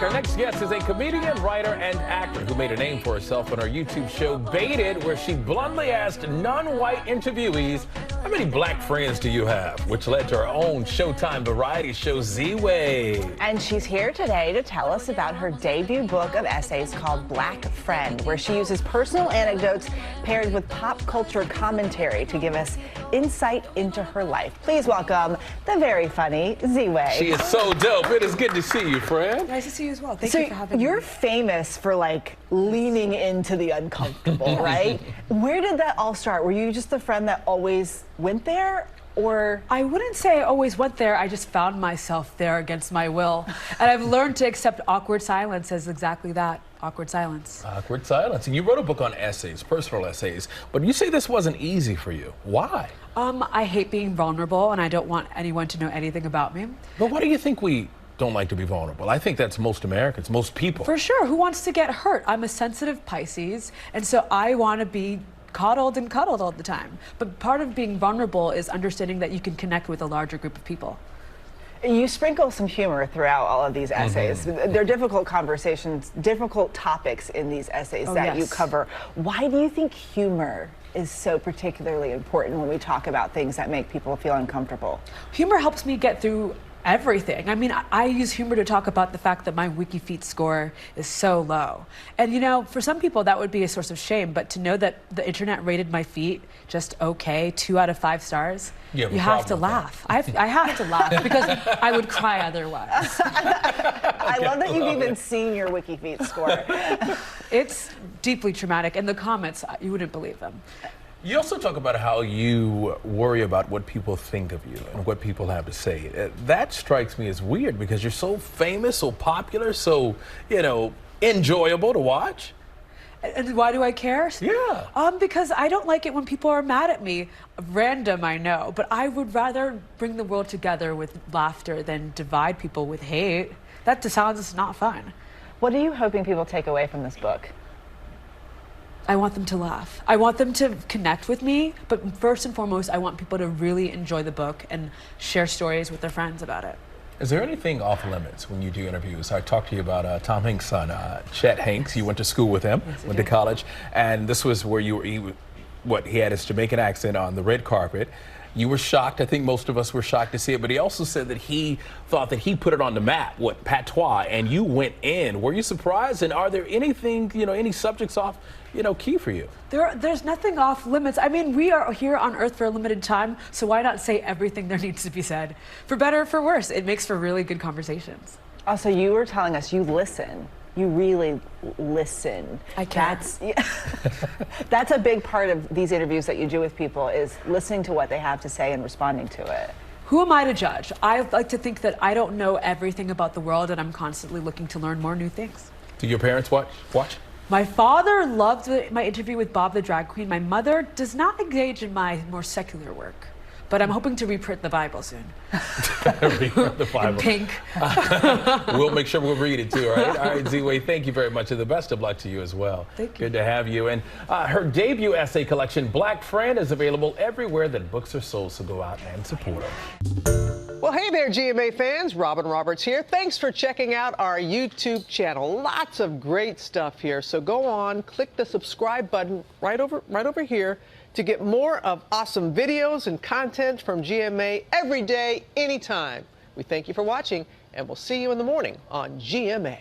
Our next guest is a comedian, writer, and actor who made a name for herself on her YouTube show, Baited, where she bluntly asked non-white interviewees, how many black friends do you have? Which led to her own Showtime variety show, Ziwe. And she's here today to tell us about her debut book of essays called Black Friend, where she uses personal anecdotes paired with pop culture commentary to give us insight into her life. Please welcome the very funny Ziwe. She is so dope. It is good to see you, friend. Nice to see you as well. Thank you for having me. You're famous for leaning into the uncomfortable, right? Where did that all start? Were you just the friend that always went there? Or I wouldn't say I always went there. I just found myself there against my will. And I've learned to accept awkward silence as exactly that, awkward silence. Awkward silence. And you wrote a book on essays, personal essays, but you say this wasn't easy for you. Why? I hate being vulnerable, and I don't want anyone to know anything about me. But why do you think we don't like to be vulnerable? I think that's most Americans, most people. For sure. Who wants to get hurt? I'm a sensitive Pisces, and so I want to be coddled and cuddled all the time. But part of being vulnerable is understanding that you can connect with a larger group of people. you sprinkle some humor throughout all of these essays. They're difficult conversations, difficult topics in these essays that you cover. Why do you think humor is so particularly important when we talk about things that make people feel uncomfortable? Humor helps me get through everything. I mean, I use humor to talk about the fact that my WikiFeet score is so low. And you know, for some people that would be a source of shame, but to know that the internet rated my feet just okay, 2 out of 5 stars, you have to laugh. I have to laugh because I would cry otherwise. I love that you've even seen your WikiFeet score. It's deeply traumatic, and the comments, you wouldn't believe them. You also talk about how you worry about what people think of you and what people have to say. That strikes me as weird because you're so famous, so popular, so, you know, enjoyable to watch. And why do I care? Yeah. Because I don't like it when people are mad at me. Random, I know, but I would rather bring the world together with laughter than divide people with hate. That just sounds not fun. What are you hoping people take away from this book? I want them to laugh. I want them to connect with me, but first and foremost, I want people to really enjoy the book and share stories with their friends about it. Is there anything off limits when you do interviews? I talked to you about Tom Hanks' son, Chet Hanks. You went to school with him, went to college, and this was where he had his Jamaican accent on the red carpet. You were shocked. I think most of us were shocked to see it, but he also said that he thought that he put it on the map, patois, and you went in. Were you surprised? And are there anything, any subjects off, key for you? There's nothing off limits. I mean, we are here on Earth for a limited time, so why not say everything there needs to be said? For better or for worse, it makes for really good conversations. Also, you were telling us you listen. You really listen. I can. That's a big part of these interviews that you do with people, is listening to what they have to say and responding to it. Who am I to judge? I like to think that I don't know everything about the world, and I'm constantly looking to learn more new things. Do your parents watch? My father loved my interview with Bob the Drag Queen. My mother does not engage in my more secular work, but I'm hoping to reprint the Bible soon. Reprint the Bible. In pink. We'll make sure we'll read it too, all right? All right, Ziwe, thank you very much, and the best of luck to you as well. Thank you. Good to have you. And her debut essay collection, Black Friend, is available everywhere that books are sold, so go out and support her. Well, hey there, GMA fans. Robin Roberts here. Thanks for checking out our YouTube channel. Lots of great stuff here. So go on, click the subscribe button right over here to get more of awesome videos and content from GMA every day, anytime. We thank you for watching, and we'll see you in the morning on GMA.